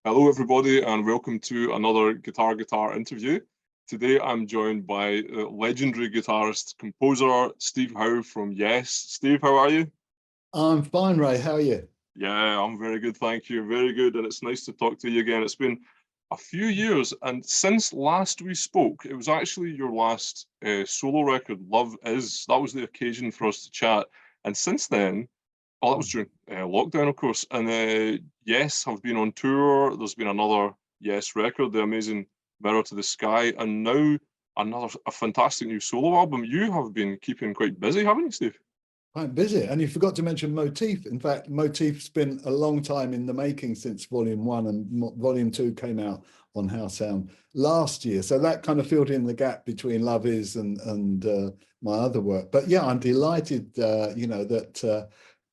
Hello, everybody, and welcome to another Guitar interview. Today, I'm joined by legendary guitarist, composer Steve Howe from Yes. Steve, how are you? I'm fine, Ray. How are you? Yeah, I'm very good, thank you. Very good, and it's nice to talk to you again. It's been a few years, and since last we spoke, it was actually your last solo record, Love Is. That was the occasion for us to chat. And since then, oh, that was during lockdown, of course. And Yes, have been on tour. There's been another Yes record, The Amazing Mirror to the Sky, and now a fantastic new solo album. You have been keeping quite busy, haven't you, Steve? Quite busy. And you forgot to mention Motif. In fact, Motif's been a long time in the making since Volume 1, and Volume 2 came out on Howe Sound last year. So that kind of filled in the gap between Love Is and my other work. But yeah, I'm delighted, that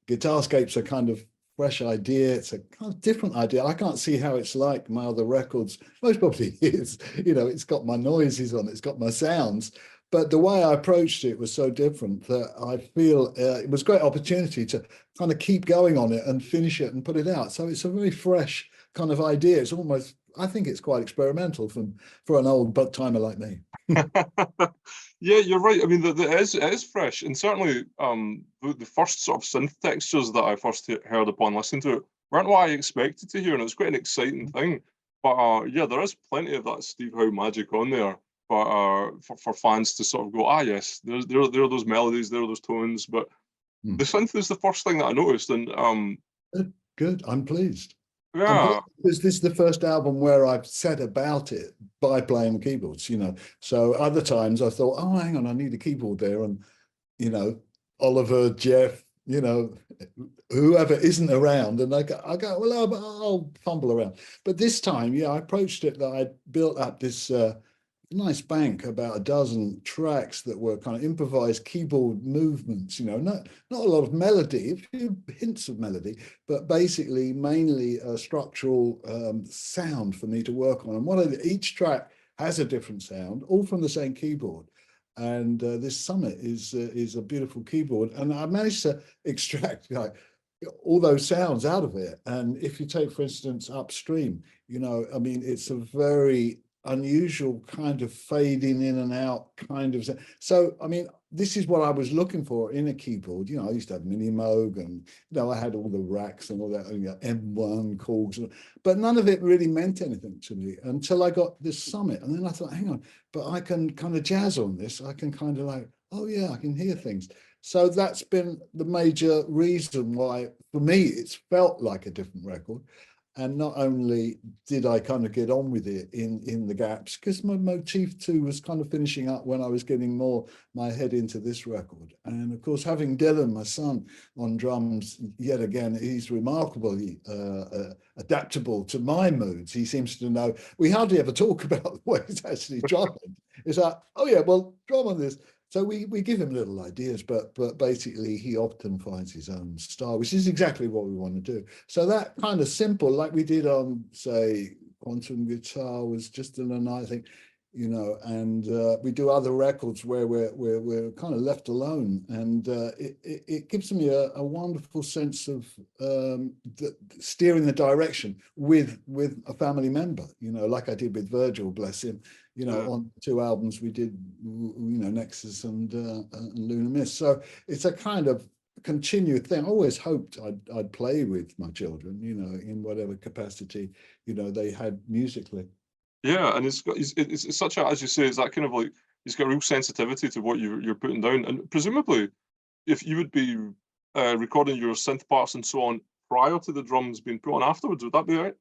Guitarscape's a kind of fresh idea. It's a kind of different idea. I can't see how it's like my other records. Most probably is. It's got my noises on it. It's got my sounds. But the way I approached it was so different that I feel it was a great opportunity to kind of keep going on it and finish it and put it out. So it's a very fresh kind of idea. It's almost, I think it's quite experimental for an old bug timer like me. Yeah, you're right. I mean, it is fresh, and certainly the first sort of synth textures that I first heard upon listening to it weren't what I expected to hear, and it's quite an exciting thing. But yeah, there is plenty of that Steve Howe magic on there. But for fans to sort of go, ah, yes, there are those melodies, there are those tones. But the synth is the first thing that I noticed, and Good. I'm pleased. yeah, Because this is the first album where I've set about it by playing keyboards, So other times I thought, oh, hang on, I need a keyboard there. And, Oliver, Jeff, whoever isn't around. And I go, well, I'll fumble around. But this time, yeah, I approached it that I built up this nice bank, about a dozen tracks that were kind of improvised keyboard movements, not a lot of melody, a few hints of melody, but basically mainly a structural sound for me to work on. And each track has a different sound, all from the same keyboard. And this Summit is a beautiful keyboard, and I managed to extract all those sounds out of it. And if you take, for instance, Upstream, I mean, it's a very unusual kind of fading in and out kind of. So, I mean, this is what I was looking for in a keyboard. I used to have Mini Moog, and, I had all the racks and all that, M1 chords, but none of it really meant anything to me until I got this Summit. And then I thought, hang on, but I can kind of jazz on this. I can kind of oh yeah, I can hear things. So that's been the major reason why, for me, it's felt like a different record. And not only did I kind of get on with it in the gaps, because my Motif 2 was kind of finishing up when I was getting more my head into this record. And of course, having Dylan, my son, on drums, yet again, he's remarkably adaptable to my moods. He seems to know, we hardly ever talk about the way he's actually drumming. It's like, oh yeah, well, drum on this. So we give him little ideas, but basically he often finds his own style, which is exactly what we want to do. So that kind of simple, like we did on, say, Quantum Guitar, was just an nice thing, and we do other records where we're kind of left alone, and it gives me a wonderful sense of steering the direction with a family member, like I did with Virgil, bless him. On 2 albums we did, Nexus and Lunar Mist. So it's a kind of continued thing. I always hoped I'd play with my children, in whatever capacity, they had musically. yeah, and it's such a, as you say, it's that kind of like he's got real sensitivity to what you're putting down, and presumably, if you would be recording your synth parts and so on prior to the drums being put on afterwards, would that be right?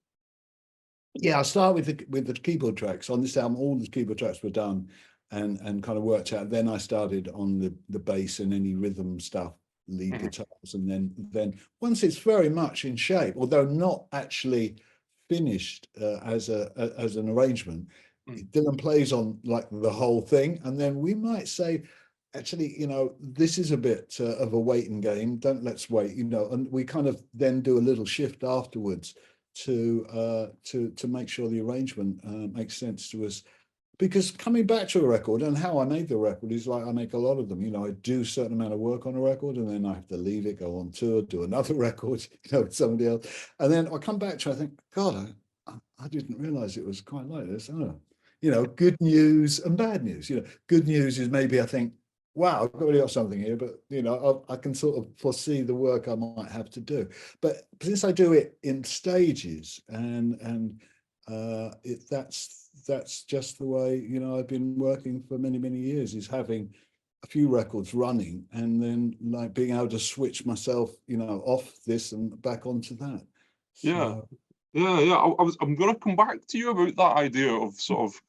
Yeah, I'll start with the keyboard tracks. On this album, all the keyboard tracks were done and kind of worked out. Then I started on the bass and any rhythm stuff, lead guitars, and then once it's very much in shape, although not actually finished as an arrangement, Dylan plays on like the whole thing, and then we might say, actually, this is a bit of a waiting game. Let's wait, and we kind of then do a little shift afterwards to make sure the arrangement makes sense to us. Because coming back to a record, and how I make the record is like I make a lot of them. I do a certain amount of work on a record, and then I have to leave it, go on tour, do another record, with somebody else, and then I come back to it, I think, God, I didn't realize it was quite like this. Oh, you know, good news and bad news. You know, good news is maybe I think, wow, I've really got something here, but you know, I can sort of foresee the work I might have to do. But since I do it in stages, and that's just the way, you know, I've been working for many years, is having a few records running and then like being able to switch myself, you know, off this and back onto that. Yeah, So yeah. I'm going to come back to you about that idea of sort of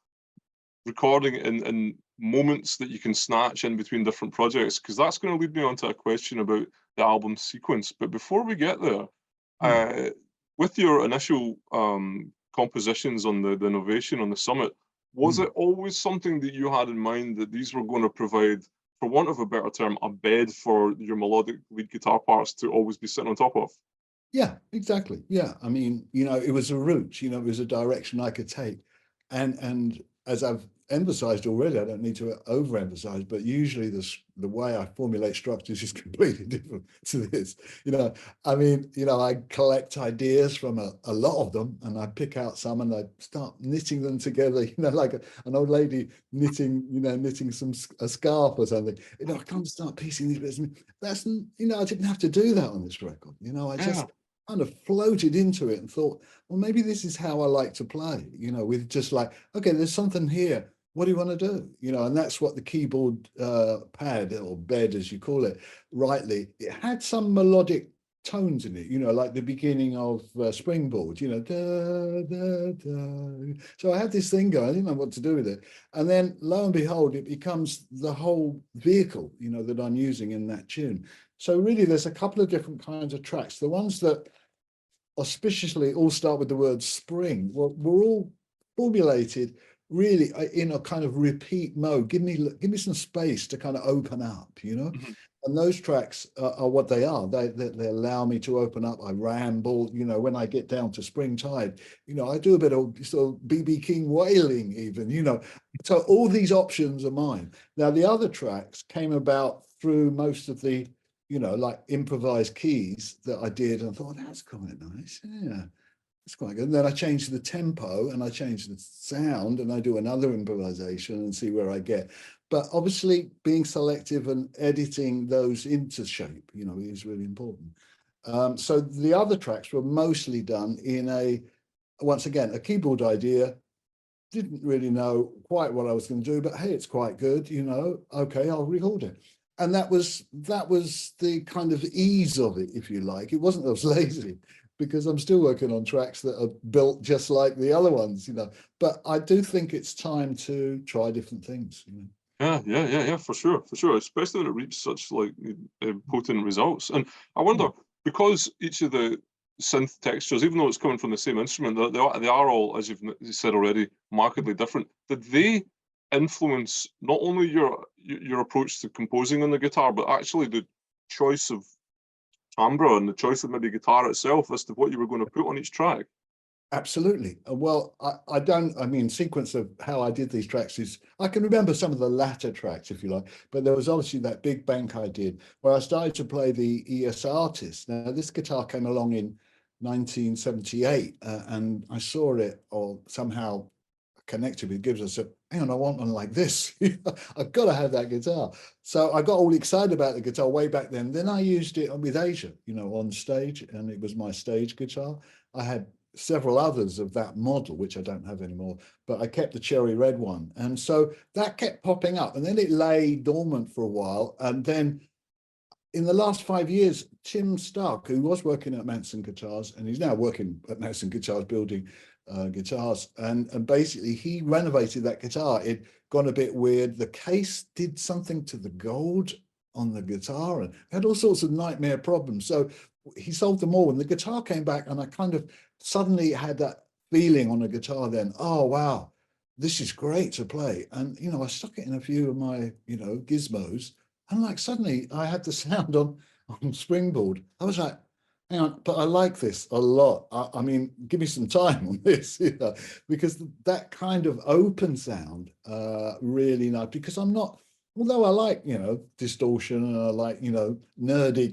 recording in moments that you can snatch in between different projects, because that's going to lead me on to a question about the album sequence. But before we get there, with your initial compositions on the Innovation on the Summit, was it always something that you had in mind that these were going to provide, for want of a better term, a bed for your melodic lead guitar parts to always be sitting on top of? yeah, exactly. Yeah. I mean, you know, it was a route, you know, it was a direction I could take. And as I've emphasized already, I don't need to overemphasize, but usually the way I formulate structures is completely different to this. You know, I mean, you know, I collect ideas from a lot of them and I pick out some and I start knitting them together, you know, like an old lady knitting, you know, knitting a scarf or something. You know, I can't start piecing these bits. That's, you know, I didn't have to do that on this record. You know, I just Yeah, kind of floated into it and thought, well, maybe this is how I like to play, you know, with just like, okay, there's something here. What do you want to do? You know, and that's what the keyboard pad or bed, as you call it, rightly, it had some melodic tones in it, you know, like the beginning of Springboard, you know, da, da, da. So I had this thing going, I didn't know what to do with it. And then lo and behold, it becomes the whole vehicle, you know, that I'm using in that tune. So really, there's a couple of different kinds of tracks. The ones that auspiciously all start with the word spring were all formulated really in a kind of repeat mode. Give me some space to kind of open up, you know. mhm. And those tracks are what they are. They allow me to open up. I ramble, you know. When I get down to Springtide, you know, I do a bit of sort of BB King wailing, even, you know. So all these options are mine. Now the other tracks came about through most of the, you know, like improvised keys that I did, and I thought that's quite nice. Yeah, it's quite good. And then I changed the tempo and I changed the sound and I do another improvisation and see where I get. But obviously being selective and editing those into shape, you know, is really important. So the other tracks were mostly done in once again, a keyboard idea. Didn't really know quite what I was going to do, but hey, it's quite good, you know. Okay, I'll record it. And that was the kind of ease of it, if you like. It wasn't that I was lazy, because I'm still working on tracks that are built just like the other ones, you know. But I do think it's time to try different things, you know. Yeah, for sure, especially when it reaches such like potent results. And I wonder, because each of the synth textures, even though it's coming from the same instrument, they are all, as you've said already, markedly different. Did they influence not only your approach to composing on the guitar, but actually the choice of timbre and the choice of maybe guitar itself as to what you were going to put on each track? Absolutely. Well, I mean, sequence of how I did these tracks is, I can remember some of the latter tracks, if you like, but there was obviously that big bank I did where I started to play the ES Artist. Now, this guitar came along in 1978 and I saw it or somehow connected with Gibbs. I said, hang on, I want one like this. I've got to have that guitar. So I got all excited about the guitar way back then. Then I used it with Asia, you know, on stage, and it was my stage guitar. I had several others of that model, which I don't have anymore, but I kept the cherry red one. And so that kept popping up, and then it lay dormant for a while. And then in the last 5 years, Tim Stark, who was working at Manson Guitars, and he's now working at Manson Guitars building guitars, and basically he renovated that guitar. It gone a bit weird. The case did something to the gold on the guitar and had all sorts of nightmare problems. So he solved them all. And the guitar came back, and I kind of suddenly had that feeling on a guitar then, oh, wow, this is great to play. And, you know, I stuck it in a few of my, you know, gizmos, and like suddenly I had the sound on Springboard. I was like, hang on, but I like this a lot. I mean, give me some time on this, you know, because that kind of open sound really nice. Because I'm not although I like, distortion, and I like, nerdy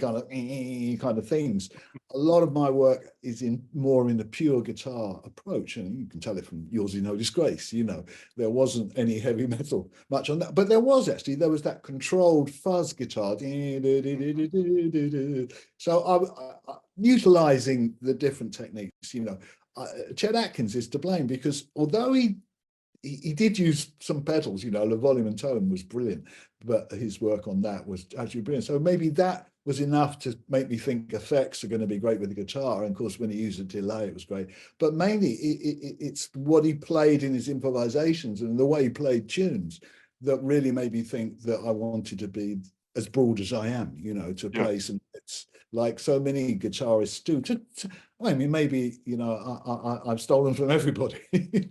kind of things, a lot of my work is more in the pure guitar approach. And you can tell it from Yours Is No Disgrace, there wasn't any heavy metal much on that, but there was that controlled fuzz guitar. So I'm utilizing the different techniques, Chet Atkins is to blame because although he did use some pedals, the volume and tone was brilliant, but his work on that was actually brilliant. So maybe that was enough to make me think effects are going to be great with the guitar. And of course, when he used a delay, it was great. But mainly it's what he played in his improvisations and the way he played tunes that really made me think that I wanted to be as broad as I am, to play some bits like so many guitarists do. I mean, maybe, I've stolen from everybody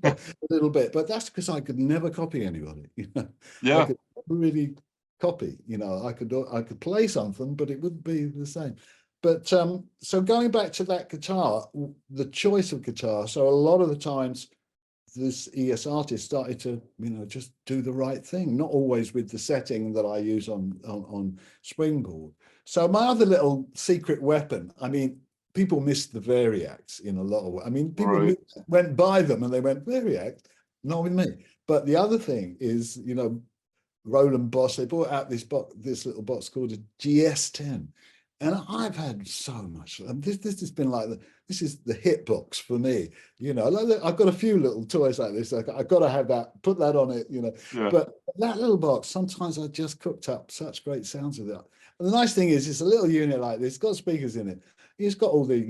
a little bit, but that's because I could never copy anybody. I Yeah. could never really copy. I could play something, but it wouldn't be the same. But so going back to that guitar, the choice of guitar. So a lot of the times, this ES artist started to, just do the right thing, not always with the setting that I use on Springboard. So my other little secret weapon, I mean, people missed the variacs in a lot of ways. I mean, people went by them and they went, variac, not with me. But the other thing is, Roland Bosch, they brought out this little box called a GS10. And I've had so much. This has been like this is the hit box for me. I've got a few little toys like this. I've got to have that, put that on it. Yeah. But that little box, sometimes I just cooked up such great sounds with it. And the nice thing is, it's a little unit like this. It's got speakers in it. It's got all the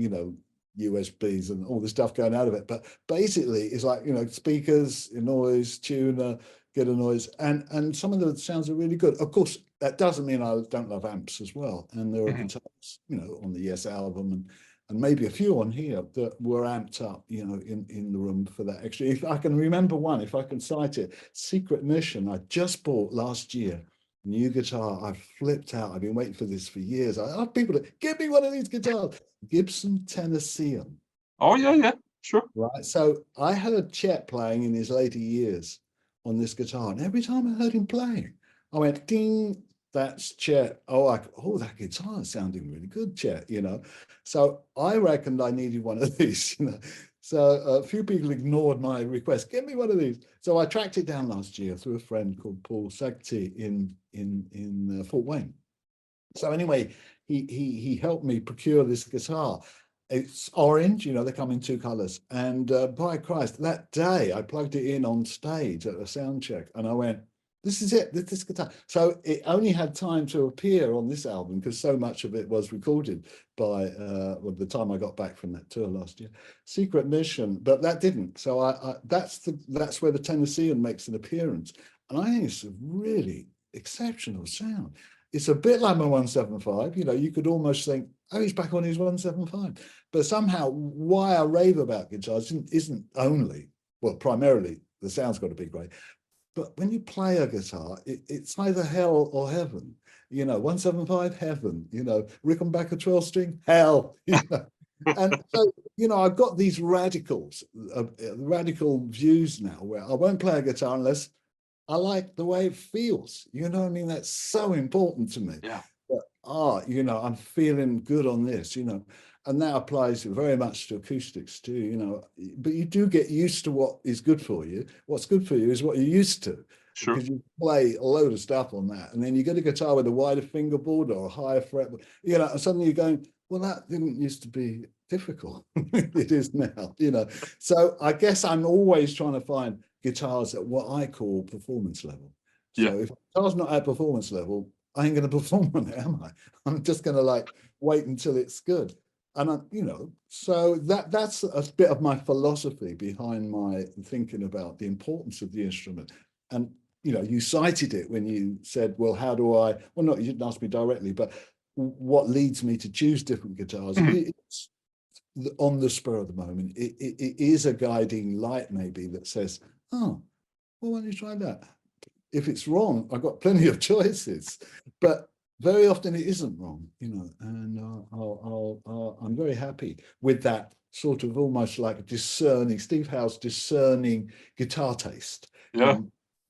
USBs and all the stuff going out of it. But basically, it's like speakers, noise, tuner, get a noise, and some of the sounds are really good. Of course, that doesn't mean I don't love amps as well. And there are guitars, on the Yes album and maybe a few on here that were amped up, in the room for that extra. If I can remember one, if I can cite it, Secret Mission, I just bought last year, new guitar. I flipped out. I've been waiting for this for years. I asked people to give me one of these guitars. Gibson Tennessean. Oh yeah, sure. Right. So I heard Chet playing in his later years on this guitar, and every time I heard him playing, I went, ding, that's Chet. That guitar is sounding really good, Chet, So I reckoned I needed one of these, So a few people ignored my request, give me one of these. So I tracked it down last year through a friend called Paul Sagti in Fort Wayne. So anyway, he helped me procure this guitar. It's orange, they come in two colors. And by Christ, that day I plugged it in on stage at a sound check and I went, this is it, this guitar. So it only had time to appear on this album because so much of it was recorded by the time I got back from that tour last year. Secret Mission, but that didn't. So that's where the Tennessean makes an appearance. And I think it's a really exceptional sound. It's a bit like my 175, you could almost think, oh, he's back on his 175. But somehow why I rave about guitars isn't only, well, primarily the sound's got to be great. But when you play a guitar, it's either hell or heaven. 175, heaven. Rickenbacker 12-string, hell. And so, I've got these radical views now where I won't play a guitar unless I like the way it feels. You know what I mean? That's so important to me. Yeah. But, I'm feeling good on this, and that applies very much to acoustics too, but you do get used to what is good for you. What's good for you is what you're used to. Sure. Because you play a load of stuff on that. And then you get a guitar with a wider fingerboard or a higher fretboard, and suddenly you're going, well, that didn't used to be difficult. It is now, So I guess I'm always trying to find guitars at what I call performance level. So if a guitar's not at performance level, I ain't going to perform on it, am I? I'm just going to wait until it's good. And so that's a bit of my philosophy behind my thinking about the importance of the instrument. And you cited it when you said, well, how do I, well, not, you didn't ask me directly, but what leads me to choose different guitars? It's on the spur of the moment. It is a guiding light maybe that says, oh, well, why don't you try that? If it's wrong, I've got plenty of choices, but very often it isn't wrong, and I'm very happy with that sort of almost like discerning, Steve Howe's discerning guitar taste. Yeah.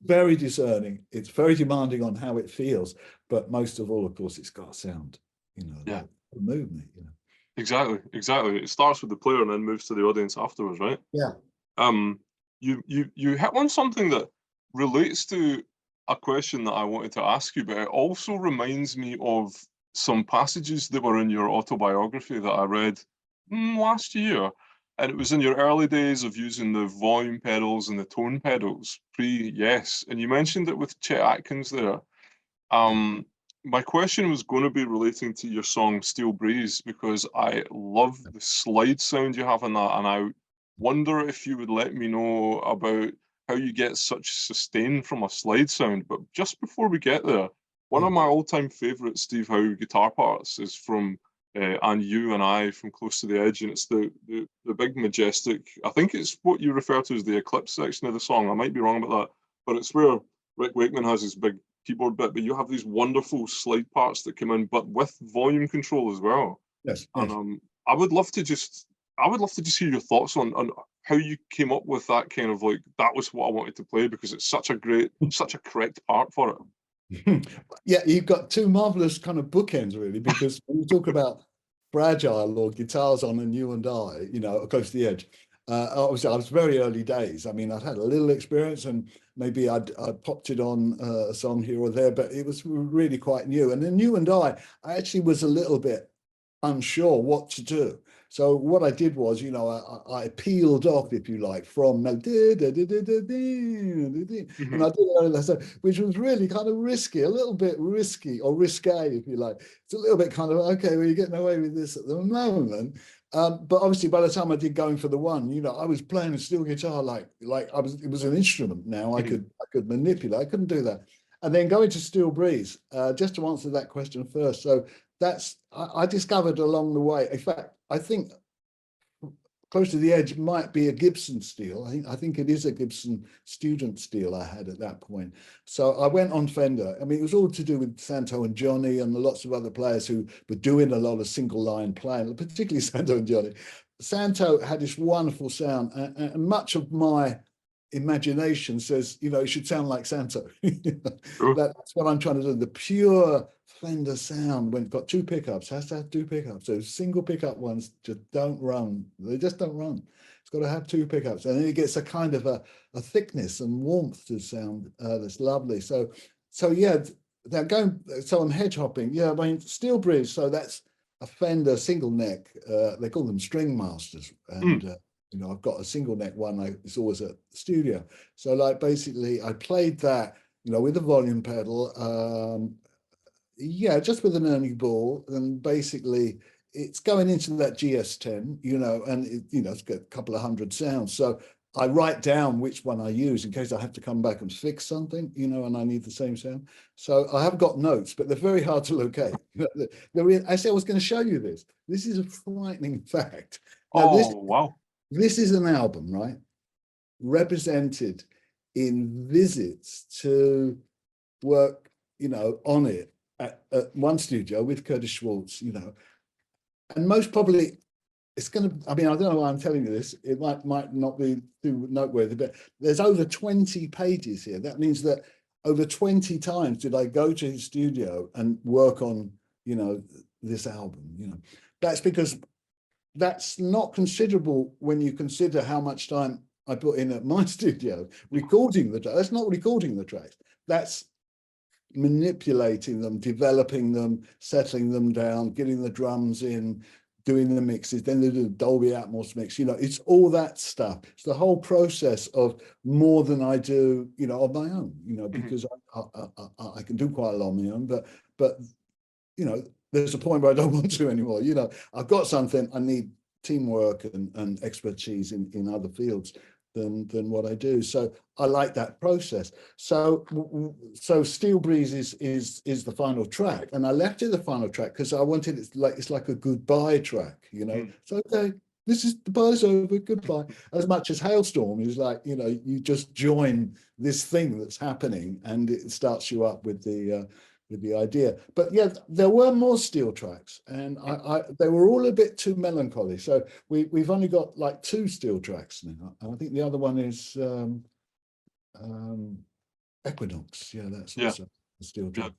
very discerning. It's very demanding on how it feels, but most of all, of course, it's got a sound. You know, Yeah, the movement. You know. exactly, exactly. It starts with the player and then moves to the audience afterwards, right? Yeah. Um, you hit on something that relates to a question that I wanted to ask you, but it also reminds me of some passages that were in your autobiography that I read last year. And it was in your early days of using the volume pedals and the tone pedals, pre-Yes. And you mentioned it with Chet Atkins there. Um, my question was going to be relating to your song Steel Breeze because I love the slide sound you have in that, and I wonder if you would let me know about how you get such sustain from a slide sound. But just before we get there, one Yeah. of my all-time favorite Steve Howe guitar parts is from "And You and I" from Close to the Edge, and it's the big majestic. I think it's what you refer to as the Eclipse section of the song. I might be wrong about that, but it's where Rick Wakeman has his big keyboard bit, but you have these wonderful slide parts that come in, but with volume control as well. Yes. And Yes. I would love to just, I would love to just hear your thoughts on how you came up with that kind of like that was what I wanted to play because it's such a great, such a correct part for it. Yeah, you've got two marvelous kind of bookends, really, because when you talk about fragile or guitars on and you and I, you know, close to the edge. Obviously, I was very early days. I mean, I'd had a little experience, and maybe I'd popped it on a song here or there, but it was really quite new. And then you and I actually was a little bit unsure what to do. So what I did was, you know, I peeled off, if you like, from and I did Mhm. which was really kind of risky, a little bit risky or risque, if you like. It's a little bit kind of okay, well, you're getting away with this at the moment. But obviously, by the time I did Going for the One, you know, I was playing a steel guitar like I was. It was an instrument. Now I Mhm. could manipulate. I couldn't do that. And then going to Steel Breeze, just to answer that question first. So that's I discovered along the way. In fact, I think Close to the Edge might be a Gibson steel. I think it is a Gibson student steel I had at that point. So I went on Fender. I mean, it was all to do with Santo and Johnny and lots of other players who were doing a lot of single line playing, particularly Santo and Johnny. Santo had this wonderful sound, and much of my imagination says, you know, it should sound like Santo. Cool. That's what I'm trying to do. The pure Fender sound when it's got two pickups, has to have two pickups. So single pickup ones just don't run. They just don't run. It's got to have two pickups. And then it gets a kind of a thickness and warmth to sound that's lovely. So yeah, they're going, so I'm hedge hopping. Yeah, I mean, Steel Breeze, so that's a Fender single neck. They call them String Masters. Mm. And you know, I've got a single neck one. It's always at the studio. So like basically I played that, you know, with a volume pedal. Yeah, just with an Ernie ball, and basically it's going into that GS10, you know, and you know, it's got a couple of hundred sounds. So I write down which one I use in case I have to come back and fix something, you know, and I need the same sound. So I have got notes, but they're very hard to locate. I said I was going to show you this. This is a frightening fact. Now, Oh, wow. this is an album, right? Represented in visits to work, you know, on it at one studio with Curtis Schwartz, you know, and most probably it's going to, I mean, I don't know why I'm telling you this. It might not be too noteworthy, but there's over 20 pages here. That means that over 20 times did I go to his studio and work on, you know, this album, you know. That's because that's not considerable when you consider how much time I put in at my studio recording the track. That's not recording the tracks. That's manipulating them, developing them, settling them down, getting the drums in, doing the mixes, then they do the Dolby Atmos mix. You know, it's all that stuff. It's the whole process of more than I do, you know, on my own. You know, Mhm. because I can do quite a lot on my own, but you know, there's a point where I don't want to anymore. You know, I've got something, I need teamwork and expertise in other fields than what I do. So I like that process. So Steel Breeze is the final track, and I left it the final track because I wanted it's like a goodbye track. You know, Mm. so okay, this is the buzz over, goodbye. As much as Hailstorm is like, you know, you just join this thing that's happening, and it starts you up with the idea. But yeah, there were more steel tracks, and they were all a bit too melancholy. So we've only got like two steel tracks now. And I think the other one is um, Equinox. Yeah, that's Yeah, also a steel yeah, drum.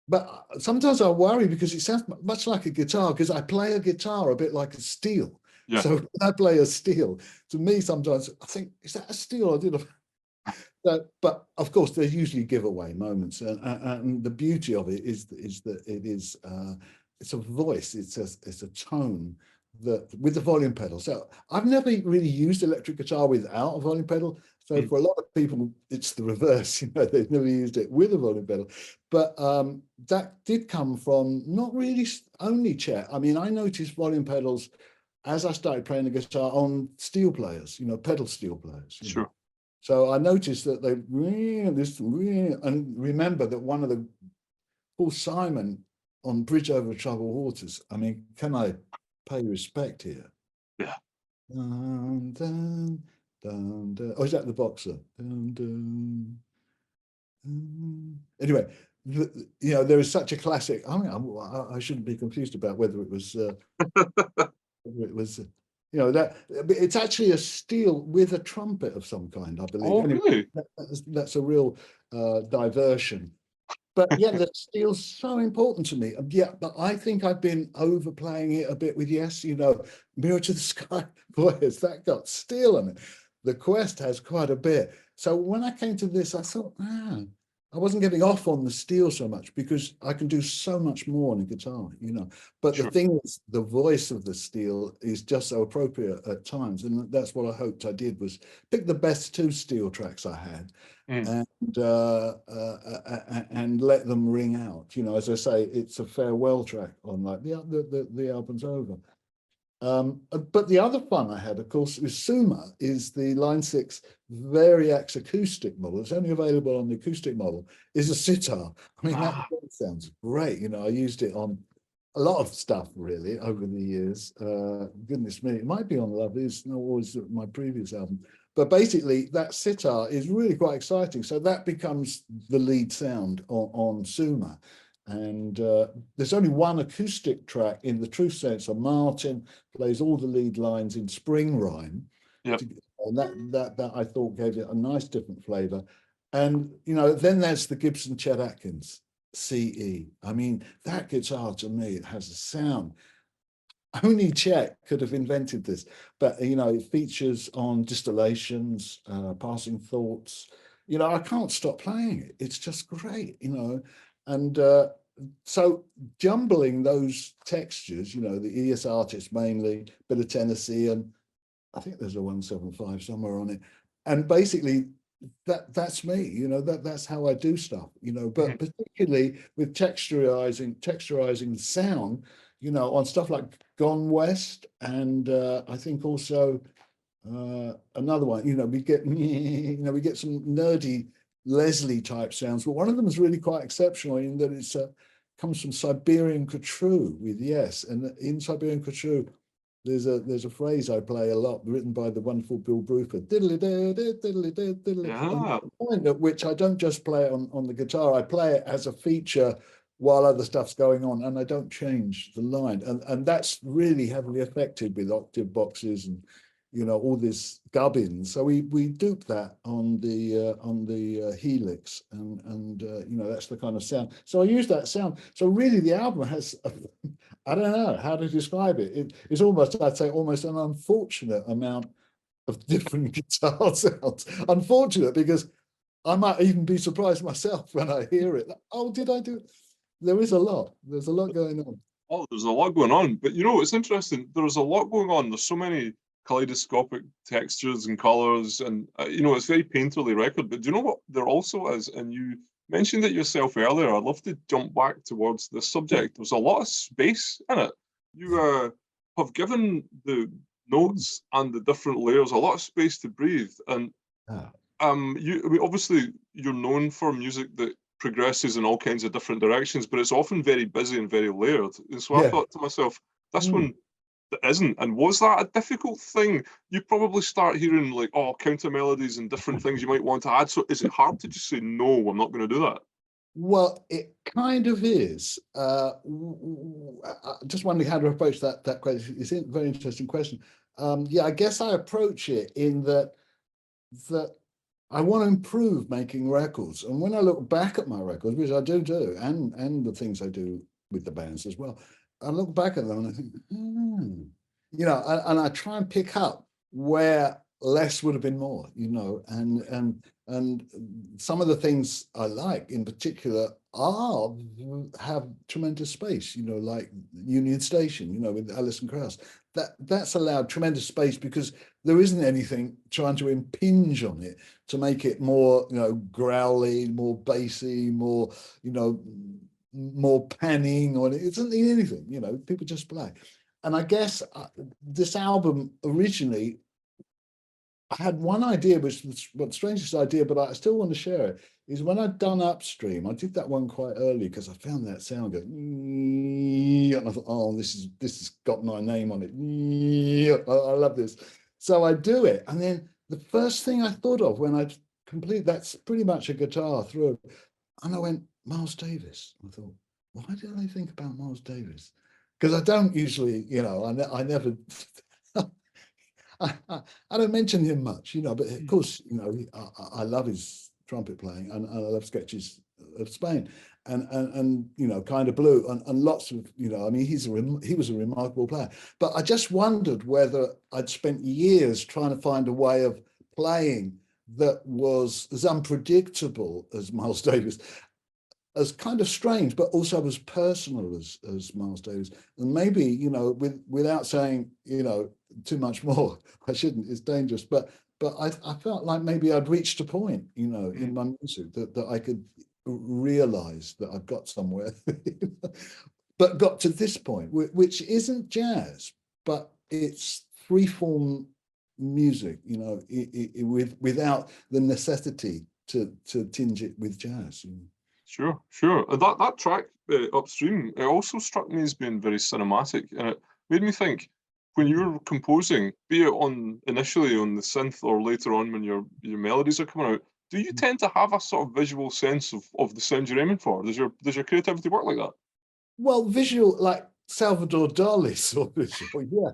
But sometimes I worry because it sounds much like a guitar, because I play a guitar a bit like a steel. yeah. So when I play a steel, to me, sometimes I think, is that a steel? I did a but of course, there's usually giveaway moments, and the beauty of it is that it is it's a voice, it's a tone that with the volume pedal. So I've never really used electric guitar without a volume pedal. So Mm. for a lot of people, it's the reverse. You know, they've never used it with a volume pedal. But that did come from not really only Chet. I mean, I noticed volume pedals as I started playing the guitar on steel players, you know, pedal steel players. You know. Sure. So I noticed that they this and remember that one of the Paul Simon on Bridge Over Troubled Waters. I mean, can I pay respect here? Yeah. Dun, dun, dun, dun. Oh, is that the boxer? Dun, dun, dun. Anyway, you know, there is such a classic. I mean, I shouldn't be confused about whether it was you know, that it's actually a steel with a trumpet of some kind, I believe. Oh, Anyway, really? that's a real diversion. But yeah, the steel's so important to me. Yeah, but I think I've been overplaying it a bit with Yes, you know, Mirror to the Sky. Boy, has that got steel in it. The Quest has quite a bit. So when I came to this, I thought, I wasn't getting off on the steel so much because I can do so much more on a guitar, you know. But the Sure. thing is, the voice of the steel is just so appropriate at times. And that's what I hoped I did, was pick the best two steel tracks I had Mm. and let them ring out. You know, as I say, it's a farewell track on like the album's over. But the other fun I had, of course, with Suma is the Line 6 Variax acoustic model. It's only available on the acoustic model, is a sitar. I mean, that Ah, sounds great. You know, I used it on a lot of stuff really over the years. Goodness me, it might be on Love Is, no, always my previous album. But basically, that sitar is really quite exciting. So that becomes the lead sound on Suma. And there's only one acoustic track in the true sense. So Martin plays all the lead lines in spring rhyme. yep. And that I thought gave it a nice different flavor. And, you know, then there's the Gibson Chet Atkins CE. I mean, that guitar to me, it has a sound. Only Chet could have invented this, but you know, it features on Distillations, Passing Thoughts. You know, I can't stop playing it. It's just great, you know. And so jumbling those textures, you know, the ES artist mainly, bit of Tennessee, and I think there's a 175 somewhere on it. And basically that's me, you know, that's how I do stuff, you know, but Mhm. particularly with texturizing the sound, you know, on stuff like Gone West, and I think also another one, you know, we get we get some nerdy Leslie type sounds, but one of them is really quite exceptional in that it's comes from Siberian Khatru with Yes, and in Siberian Khatru there's a phrase I play a lot, written by the wonderful Bill Bruford. Diddly diddly diddly. And Yeah. the point at which I don't just play it on the guitar, I play it as a feature while other stuff's going on, and I don't change the line. And that's really heavily affected with octave boxes and you know all this gubbins. So we dupe that on the Helix, and you know that's the kind of sound. So I use that sound. So really, the album has I don't know how to describe it. It's almost, I'd say, almost an unfortunate amount of different guitar sounds. Unfortunate because I might even be surprised myself when I hear it. Like, oh, did I do? There is a lot. There's a lot going on. Oh, there's a lot going on. But you know, it's interesting. There's a lot going on. There's so many kaleidoscopic textures and colors, and you know, it's very painterly record. But do you know what there also is? And you mentioned it yourself earlier. I'd love to jump back towards this subject. There's a lot of space in it. You have given the notes and the different layers a lot of space to breathe. And Ah, I mean, obviously, you're known for music that progresses in all kinds of different directions, but it's often very busy and very layered. And so I yeah. thought to myself, this Mm. one isn't. And was that a difficult thing? You probably start hearing like, oh, counter melodies and different things you might want to add. So is it hard to just say, no, I'm not going to do that? Well, it kind of is. Just wondering how to approach that question. It's a very interesting question. Yeah, I guess I approach it in that I want to improve making records. And when I look back at my records, which I do, and the things I do with the bands as well, I look back at them and I think, and I try and pick up where less would have been more, and some of the things I like in particular have tremendous space, like Union Station, with Alison Krauss. That's allowed tremendous space because there isn't anything trying to impinge on it to make it more, growly, more bassy, more, more panning on it. It doesn't need anything, people just play. And I guess this album originally, I had one idea, which was the strangest idea, but I still want to share it, is when I'd done Upstream, I did that one quite early because I found that sound go, and I thought, oh, this has got my name on it. I love this. So I do it. And then the first thing I thought of when I complete, that's pretty much a guitar through, and I went, Miles Davis. I thought, why did I think about Miles Davis? Because I don't usually, I never, I don't mention him much, but of course, I love his trumpet playing, and I love Sketches of Spain, and Kind of Blue, and lots of, I mean, he was a remarkable player. But I just wondered whether I'd spent years trying to find a way of playing that was as unpredictable as Miles Davis, as kind of strange, but also as personal as Miles Davis. And maybe, without saying, too much more, I shouldn't, it's dangerous, but I felt like maybe I'd reached a point, in my music that I could realize that I've got somewhere, but got to this point, which isn't jazz, but it's freeform music, without the necessity to tinge it with jazz. Sure. That track, Upstream, it also struck me as being very cinematic, and it made me think, when you're composing, be it initially on the synth or later on when your melodies are coming out, do you tend to have a sort of visual sense of the sound you're aiming for? Does your creativity work like that? Well, visual, like Salvador Dali sort of visual, yeah.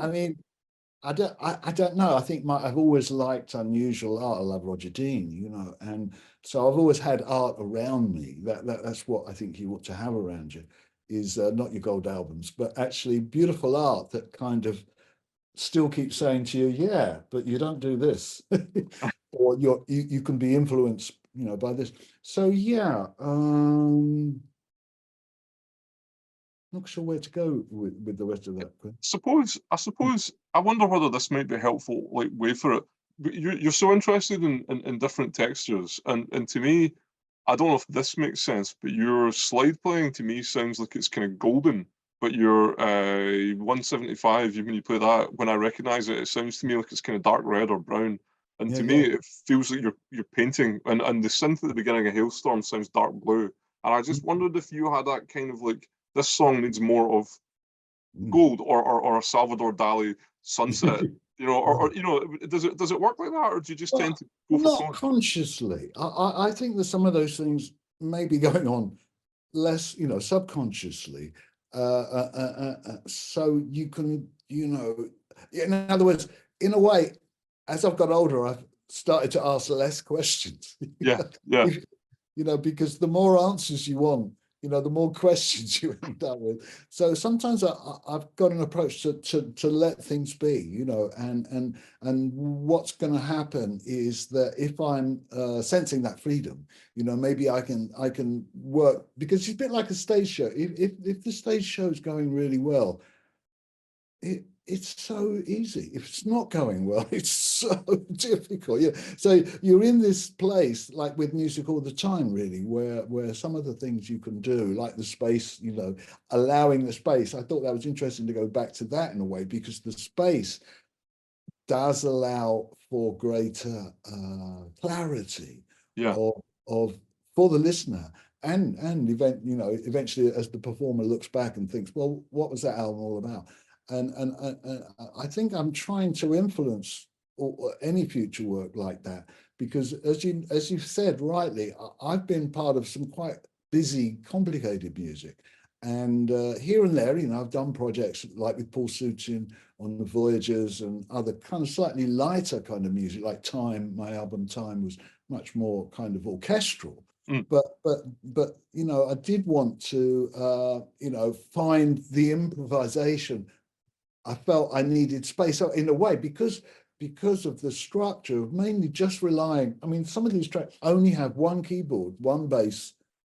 I mean, I don't know. I think I've always liked unusual art. I love Roger Dean, and so I've always had art around me. That's what I think you ought to have around you, is not your gold albums, but actually beautiful art that kind of still keeps saying to you, yeah, but you don't do this, or you can be influenced, by this. So yeah, not sure where to go with the rest of that. I suppose I wonder whether this might be helpful, like way for it. But you're so interested in different textures, and to me, I don't know if this makes sense, but your slide playing to me sounds like it's kind of golden. But your 175, when you play that, when I recognize it, it sounds to me like it's kind of dark red or brown. And to me, it feels like you're painting. And the synth at the beginning of Hailstorm sounds dark blue. And I just wondered if you had that kind of like, this song needs more of gold or a Salvador Dali sunset, does it work like that, or do you just tend to go for not tone? consciously. I think that some of those things may be going on less, subconsciously. So you can, in other words, in a way, as I've got older, I've started to ask less questions. Yeah. Because the more answers you want, the more questions you end up with. So sometimes I've got an approach to let things be, and what's going to happen is that if I'm sensing that freedom, maybe I can work, because it's a bit like a stage show. If the stage show is going really well, it's so easy. If it's not going well, it's so difficult. Yeah. So you're in this place, like with music all the time, really, where some of the things you can do, like the space, allowing the space. I thought that was interesting to go back to that in a way, because the space does allow for greater clarity of for the listener. And eventually as the performer looks back and thinks, well, what was that album all about? And I think I'm trying to influence any future work like that, because as you've said rightly, I've been part of some quite busy, complicated music, and here and there, I've done projects like with Paul Suchin on the Voyagers and other kind of slightly lighter kind of music, like Time. My album Time was much more kind of orchestral. Mm. But you know, I did want to you know, find the improvisation. I felt I needed space in a way because of the structure of mainly just relying. I mean, some of these tracks only have one keyboard, one bass,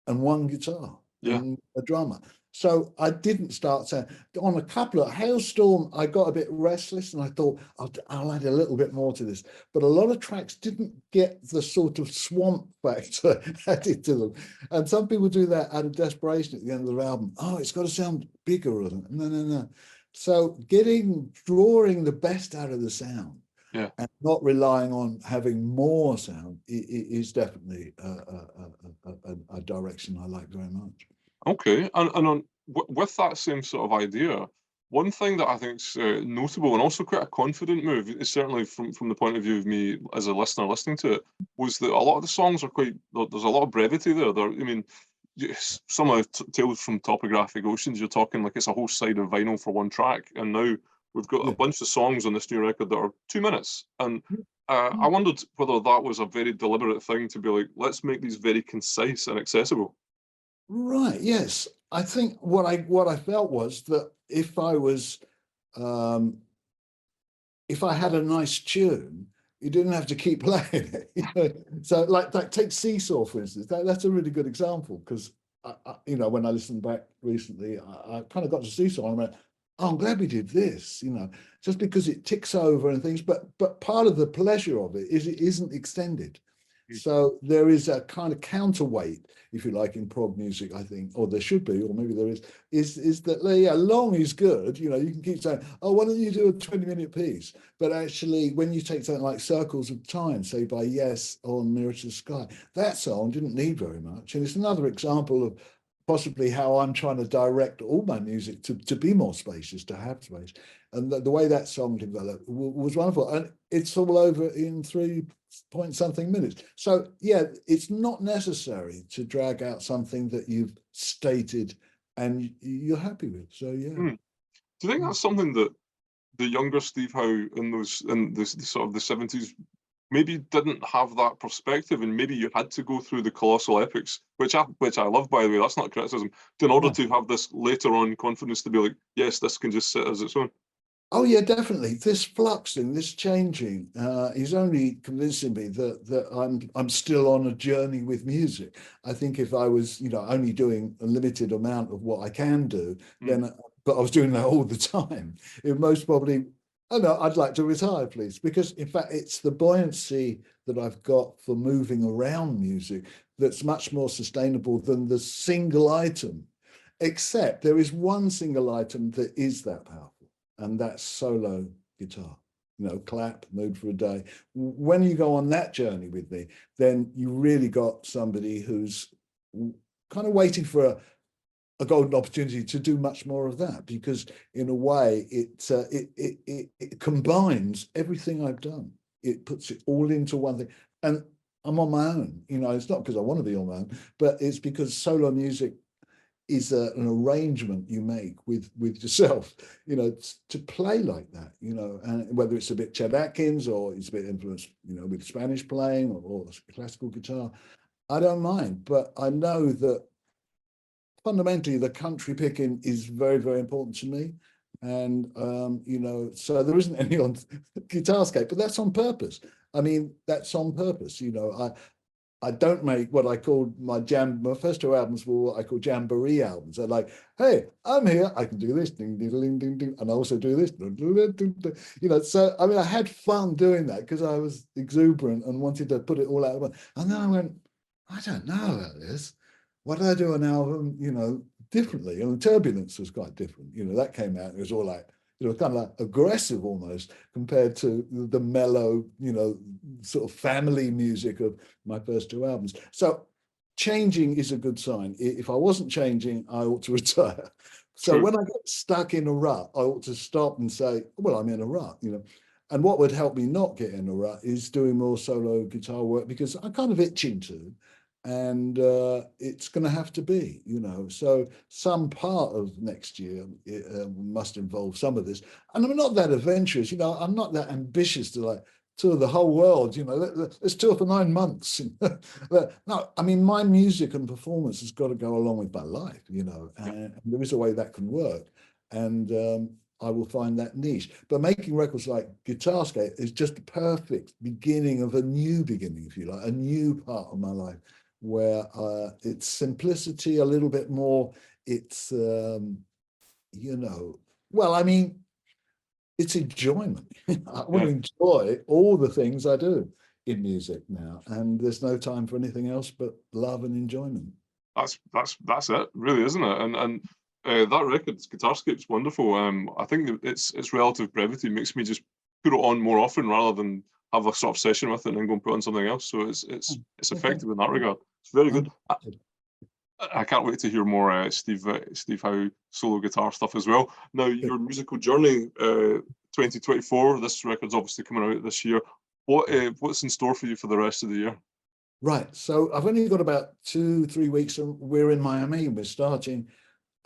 and one guitar and a drummer. So I didn't start saying on a couple of Hailstorm, I got a bit restless and I thought I'll add a little bit more to this. But a lot of tracks didn't get the sort of swamp factor added to them. And some people do that out of desperation at the end of their album. Oh, it's got to sound bigger or something. No. So drawing the best out of the sound and not relying on having more sound is definitely a direction I like very much. Okay, and with that same sort of idea, one thing that I think is notable and also quite a confident move, is certainly from the point of view of me as a listener listening to it, was that a lot of the songs are quite, there's a lot of brevity there. I mean, some of Tales from Topographic Oceans, you're talking like it's a whole side of vinyl for one track, and now we've got a bunch of songs on this new record that are 2 minutes. And I wondered whether that was a very deliberate thing to be like, let's make these very concise and accessible. Right. Yes. I think what I felt was that if I had a nice tune, you didn't have to keep playing it. You know? So like take Seesaw, for instance. That's a really good example because you know, when I listened back recently, I kind of got to Seesaw and I went, oh, I'm glad we did this, you know, just because it ticks over and things, but part of the pleasure of it is it isn't extended. So there is a kind of counterweight, if you like, in prog music, I think, or there should be, or maybe there is that, yeah, long is good. You know, you can keep saying, oh, why don't you do a 20-minute piece? But actually, when you take something like Circles of Time, say by Yes on Mirror to the Sky, that song didn't need very much. And it's another example of possibly how I'm trying to direct all my music to be more spacious, to have space. And the way that song developed was wonderful. And it's all over in 3-point-something minutes. So yeah, it's not necessary to drag out something that you've stated and you're happy with. So yeah. Do you think that's something that the younger Steve Howe in the sort of the 70s maybe didn't have that perspective, and maybe you had to go through the colossal epics, which I love, by the way, that's not criticism, in order to have this later on confidence to be like, yes, this can just sit as its own? Oh yeah, definitely. This fluxing, this changing, is only convincing me that I'm still on a journey with music. I think if I was, you know, only doing a limited amount of what I can do, then, but I was doing that all the time, it most probably, oh no, I'd like to retire, please, because in fact it's the buoyancy that I've got for moving around music that's much more sustainable than the single item. Except there is one single item that is that powerful. And that's solo guitar, you know, clap, mood for a day. When you go on that journey with me, then you really got somebody who's kind of waiting for a golden opportunity to do much more of that, because in a way it combines everything I've done. It puts it all into one thing. And I'm on my own, you know, it's not because I want to be on my own, but it's because solo music is an arrangement you make with yourself, you know, to play like that, you know, and whether it's a bit Chet Atkins or it's a bit influenced, you know, with Spanish playing or classical guitar, I don't mind. But I know that fundamentally the country picking is very, very important to me. And, you know, so there isn't any on Guitarscape, but that's on purpose. I mean, that's on purpose, you know. I don't make what I call my first 2 albums were what I call jamboree albums. They're like, hey, I'm here, I can do this, ding, ding, ding, ding, ding, and I also do this, ding, ding, ding, ding. You know, so I mean, I had fun doing that because I was exuberant and wanted to put it all out. And then I went, I don't know about this. Why did I do an album, you know, differently? And Turbulence was quite different. You know, that came out, it was all like, you know, kind of like aggressive almost compared to the mellow, you know, sort of family music of my first 2 albums. So changing is a good sign. If I wasn't changing, I ought to retire. So when I get stuck in a rut, I ought to stop and say, well, I'm in a rut, you know. And what would help me not get in a rut is doing more solo guitar work, because I'm kind of itching to. and it's going to have to be, you know. So some part of next year must involve some of this. And I'm not that adventurous, you know. I'm not that ambitious to like tour the whole world, you know. Let's tour for 9 months. No, I mean, my music and performance has got to go along with my life, you know. And there is a way that can work, and I will find that niche. But making records like Guitar Skate is just the perfect beginning of a new beginning, if you like, a new part of my life, where it's simplicity a little bit more. It's, you know, well, I mean, it's enjoyment. I want to enjoy all the things I do in music now, and there's no time for anything else but love and enjoyment. That's it, really, isn't it? And that record, Guitarscape's wonderful. I think its relative brevity makes me just put it on more often rather than have a sort of session with it and then go and put on something else. So it's effective in that regard. It's very good. I can't wait to hear more Steve Howe solo guitar stuff as well. Now, your musical journey, 2024. This record's obviously coming out this year. What's in store for you for the rest of the year? Right. So I've only got about 2-3 weeks, and we're in Miami. We're starting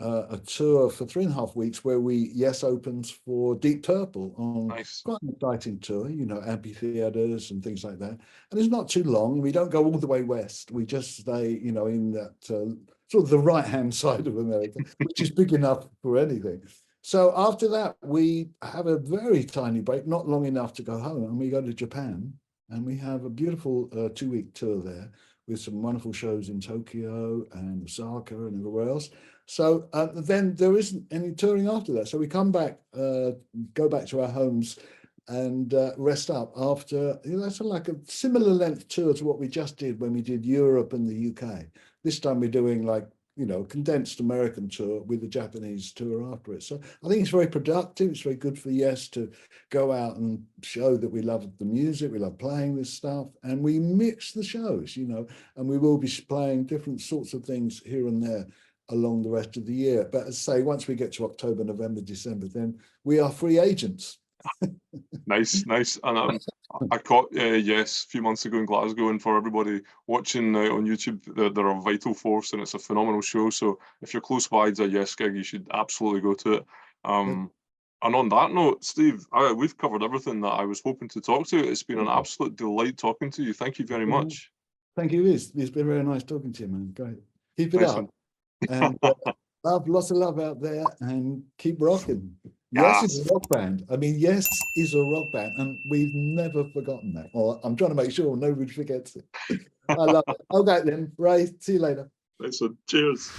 a tour for 3.5 weeks where we opens for Deep Purple on quite an exciting tour, you know, amphitheaters and things like that. And it's not too long. We don't go all the way west. We just stay, you know, in that sort of the right-hand side of America, which is big enough for anything. So after that, we have a very tiny break, not long enough to go home, and we go to Japan, and we have a beautiful 2-week tour there with some wonderful shows in Tokyo and Osaka and everywhere else. So then there isn't any touring after that. So we come back, go back to our homes and rest up after, you know, that's like a similar length tour to what we just did when we did Europe and the UK. This time we're doing like, you know, condensed American tour with the Japanese tour after it. So I think it's very productive. It's very good for Yes to go out and show that we love the music, we love playing this stuff, and we mix the shows, you know, and we will be playing different sorts of things here and there along the rest of the year. But as I say, once we get to October, November, December, then we are free agents. Nice. And I caught Yes a few months ago in Glasgow, and for everybody watching on YouTube, they're a vital force, and it's a phenomenal show. So if you're close by to a Yes gig, you should absolutely go to it. And on that note, Steve, we've covered everything that I was hoping to talk to. It's been an absolute delight talking to you. Thank you very much. Thank you. It's been very nice talking to you, man. Great. Keep it Nice up. one. And lots of love out there, and keep rocking. Yes. Yes is a rock band. I mean, Yes is a rock band, and we've never forgotten that. Or I'm trying to make sure nobody forgets it. I love it. Okay then, Ray, see you later. Nice one. Cheers.